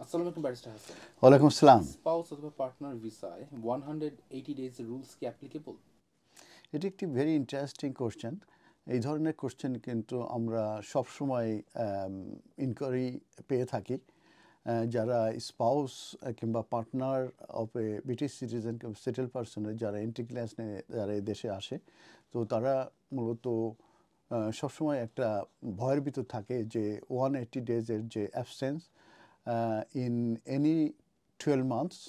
আসসালামু আলাইকুম ব্যারিস্টার হাসান। ওয়ালাইকুম আসসালাম। স্পাউস অথবা পার্টনার ভিসায় 180 ডেজ রুলস কি অ্যাপ্লিকেবল? এটি একটি ভেরি ইন্টারেস্টিং কোশ্চেন। এই ধরনের কোশ্চেন কিন্তু আমরা সবসময় ইনকোয়ারি পেয়ে থাকি। যারা স্পাউস কিংবা partner of A British citizen কিংবা সেটেল পার্সনের যারা এন্ট্রি ক্লাস নিয়ে যারা এই দেশে আসে, তো তারা মূলত সবসময় একটা ভয়ের ভিতর থাকে যে 180 ডেজের যে অ্যাবসেন্স ইন এনি 12 মান্থস,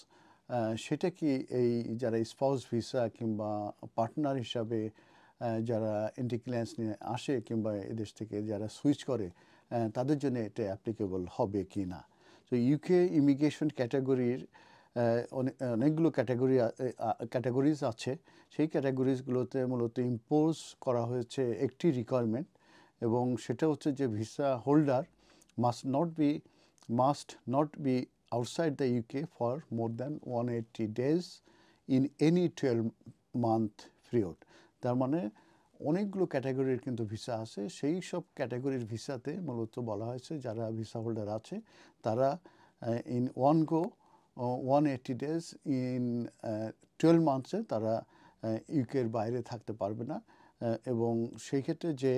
সেটা কি এই যারা স্পাউস ভিসা কিংবা পার্টনার হিসাবে যারা এন্ট্রি ক্লিয়ারেন্স নিয়ে আসে কিংবা এদেশ থেকে যারা সুইচ করে তাদের জন্য এটা অ্যাপ্লিকেবল হবে কি না। তো ইউকে ইমিগ্রেশন ক্যাটাগরির অনেকগুলো ক্যাটাগরিজ আছে। সেই ক্যাটাগরিজগুলোতে মূলত ইম্পোজ করা হয়েছে একটি রিকোয়ারমেন্ট, এবং সেটা হচ্ছে যে visa holder must not be outside the UK for more than 180 days in any 12-month period. তার মানে অনেকগুলো ক্যাটাগরির কিন্তু ভিসা আছে। সেই সব ক্যাটাগরির ভিসাতে মূলত বলা হয়েছে যারা ভিসা হোল্ডার আছে তারা in one go 180 days in 12 মান্থসে তারা ইউকের বাইরে থাকতে পারবে না। এবং সেই ক্ষেত্রে যে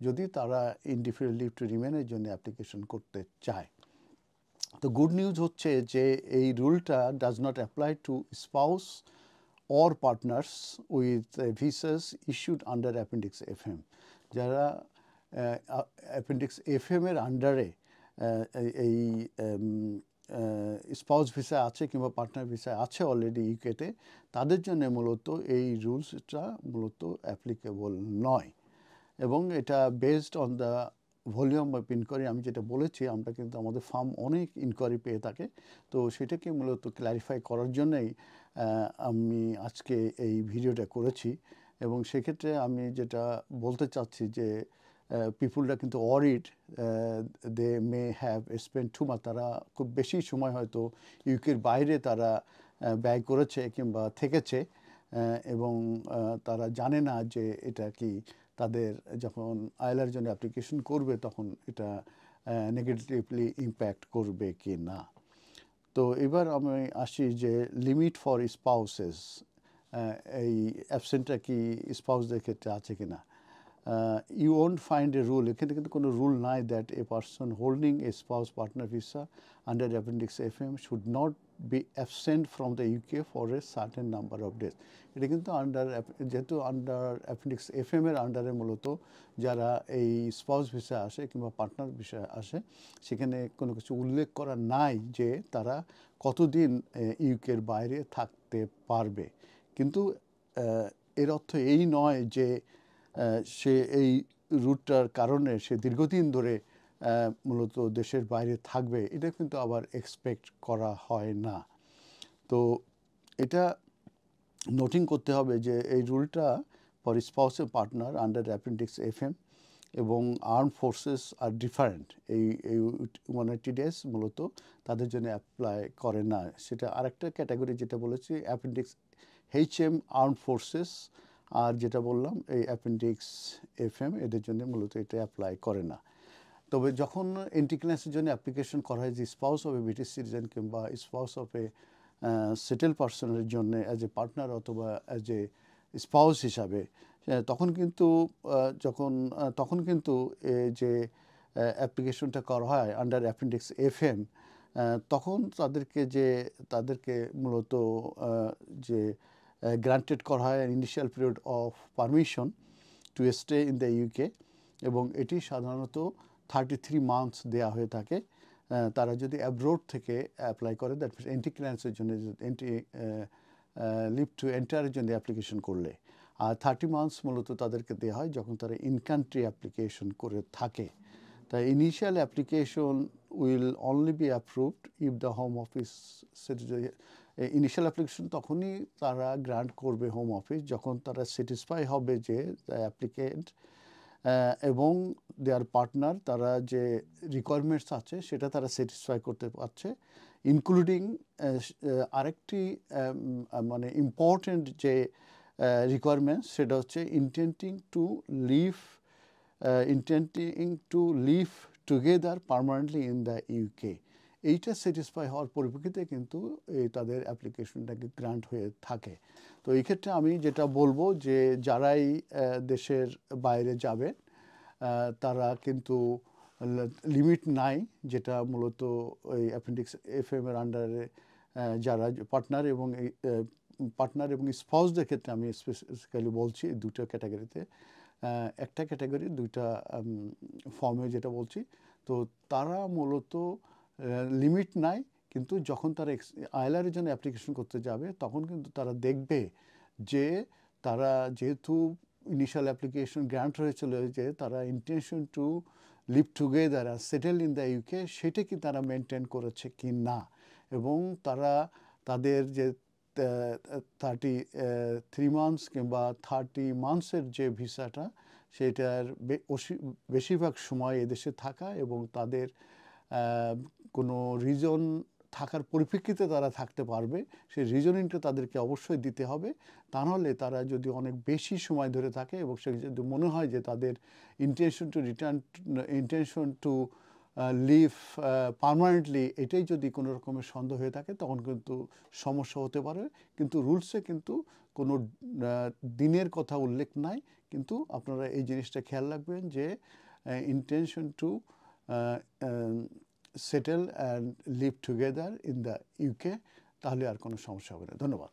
যদি তারা ইনডিফিনিট লিভ টু রিমেনের জন্য অ্যাপ্লিকেশন করতে চায়, তো গুড নিউজ হচ্ছে যে এই রুলটা does not apply to spouse or partners with visas issued under appendix FM। যারা অ্যাপেন্ডিক্স FM এর আন্ডারে এই স্পাউস ভিসা আছে কিংবা পার্টনার ভিসা আছে অলরেডি ইউকেতে, তাদের জন্য মূলত এই রুলসটা মূলত অ্যাপ্লিকেবল নয়। এবং এটা based on the volume of inquiry. আমি যেটা বলেছি, আমরা কিন্তু আমাদের ফার্ম অনেক ইনকোয়ারি পেয়ে থাকে, তো সেটাকে মূলত ক্ল্যারিফাই করার জন্যই আমি আজকে এই ভিডিওটা করেছি। এবং সেক্ষেত্রে আমি যেটা বলতে চাচ্ছি যে পিপুলরা কিন্তু অরিড, they may have spend two month, তারা খুব বেশি সময় হয়তো ইউকের বাইরে তারা ব্যয় করেছে কিংবা থেকেছে, এবং তারা জানে না যে এটা কি তাদের যখন আইলার জন্য অ্যাপ্লিকেশন করবে তখন এটা নেগেটিভলি ইম্প্যাক্ট করবে কি না। তো এবার আমি আসি যে লিমিট ফর স্পাউসেস, এই অ্যাবসেন্টটা কি স্পাউসদের ক্ষেত্রে আছে কি না। You won't find a rule, এখানে কিন্তু কোনো রুল নাই that a person holding A spouse partner visa under appendix FM should not be absent from the UK for a certain number of days. এটা কিন্তু যেহেতু আন্ডার অ্যাপেন্ডিক্স FM এর আন্ডারে মূলত যারা এই স্পাউস ভিসা আসে কিংবা পার্টনার ভিসা আসে, সেখানে কোনো কিছু উল্লেখ করা নাই যে তারা কতদিন ইউকের বাইরে থাকতে পারবে। কিন্তু এর অর্থ এই নয় যে সে এই রুটটার কারণে সে দীর্ঘদিন ধরে মূলত দেশের বাইরে থাকবে, এটা কিন্তু আবার এক্সপেক্ট করা হয় না। তো এটা নোটিং করতে হবে যে এই রুলটা ফর স্পাউসের পার্টনার আন্ডার অ্যাপেন্ডিক্স FM এবং আর্ম ফোর্সেস আর ডিফারেন্ট। এই 180 ডেজ মূলত তাদের জন্য অ্যাপ্লাই করে না। সেটা আরেকটা ক্যাটাগরি যেটা বলেছি অ্যাপেন্ডিক্স HM আর্ম ফোর্সেস, আর যেটা বললাম এই অ্যাপেন্ডিক্স FM, এদের জন্য মূলত এটা অ্যাপ্লাই করে না। তবে যখন এন্ট্রি ক্লিয়ারেন্সের জন্য অ্যাপ্লিকেশন করা হয় যে spouse of A British citizen কিংবা স্পাউস অফ এ সেটেল পার্সনের জন্য অ্যাজ এ পার্টনার অথবা অ্যাজ এ স্পাউস হিসাবে, তখন কিন্তু যে অ্যাপ্লিকেশনটা করা হয় আন্ডার অ্যাপেন্ডিক্স FM, তখন তাদেরকে মূলত যে গ্রান্টেড করা হয় initial period of permission to stay in the UK, এবং এটি সাধারণত 33 মান্থস দেওয়া হয়ে থাকে। তারা যদি অ্যাব্রোড থেকে অ্যাপ্লাই করে, দ্যাট মিনস এন্ট্রি ক্লিয়ারেন্সের জন্য লিভ টু এন্টারের জন্য অ্যাপ্লিকেশন করলে, আর 30 মান্থস মূলত তাদেরকে দেওয়া হয় যখন তারা ইন কান্ট্রি অ্যাপ্লিকেশন করে থাকে। তাই initial application will only be approved if the home office, initial application তখনই তারা গ্রান্ট করবে হোম অফিস যখন তারা স্যাটিসফাই হবে যে দ্য অ্যাপ্লিকেন্ট এবং দেয়ার পার্টনার তারা যে রিকোয়ারমেন্টস আছে সেটা তারা স্যাটিসফাই করতে পারছে, ইনক্লুডিং আরেকটি মানে ইম্পর্টেন্ট যে রিকোয়ারমেন্টস, সেটা হচ্ছে intending to live together permanently in the UK. এইটা স্যাটিসফাই হওয়ার পরিপ্রেক্ষিতে কিন্তু তাদের অ্যাপ্লিকেশনটাকে গ্রান্ট হয়ে থাকে। তো এই ক্ষেত্রে আমি যেটা বলবো যে যারাই দেশের বাইরে যাবে তারা কিন্তু লিমিট নাই, যেটা মূলত ওই অ্যাপেন্ডিক্স FM এর আন্ডারে যারা পার্টনার এবং স্পাউসদের ক্ষেত্রে আমি স্পেসিফিক্যালি বলছি দুটো ক্যাটাগরিতে। একটা ক্যাটাগরি দুইটা ফর্মে যেটা বলছি, তো তারা মূলত লিমিট নাই, কিন্তু যখন তারা ILR-এর জন্য অ্যাপ্লিকেশন করতে যাবে তখন কিন্তু তারা দেখবে যে তারা যেহেতু ইনিশিয়াল অ্যাপ্লিকেশন গ্রান্ট হয়েছিল যে তারা ইন্টেনশন টু লিভ টুগেদার আর সেটেল ইন দ্য UK, সেটা কি তারা মেনটেন করেছে কি না, এবং তারা তাদের যে 33 মান্থস কিংবা 30 মান্থসের যে ভিসাটা, সেটার বেশিরভাগ সময় এদেশে থাকা এবং তাদের কোনো রিজন থাকার পরিপ্রেক্ষিতে তারা থাকতে পারবে, সেই রিজনিংটা তাদেরকে অবশ্যই দিতে হবে। তা নাহলে তারা যদি অনেক বেশি সময় ধরে থাকে এবং সে যদি মনে হয় যে তাদের ইন্টেনশন টু লিভ পার্মানেন্টলি, এটাই যদি কোনো রকমের সন্দেহ হয়ে থাকে তখন কিন্তু সমস্যা হতে পারে। কিন্তু রুলসে কিন্তু কোনো দিনের কথা উল্লেখ নাই, কিন্তু আপনারা এই জিনিসটা খেয়াল রাখবেন যে intention to settle and live together in the UK, তাহলে আর কোনো সমস্যা হবে না। ধন্যবাদ।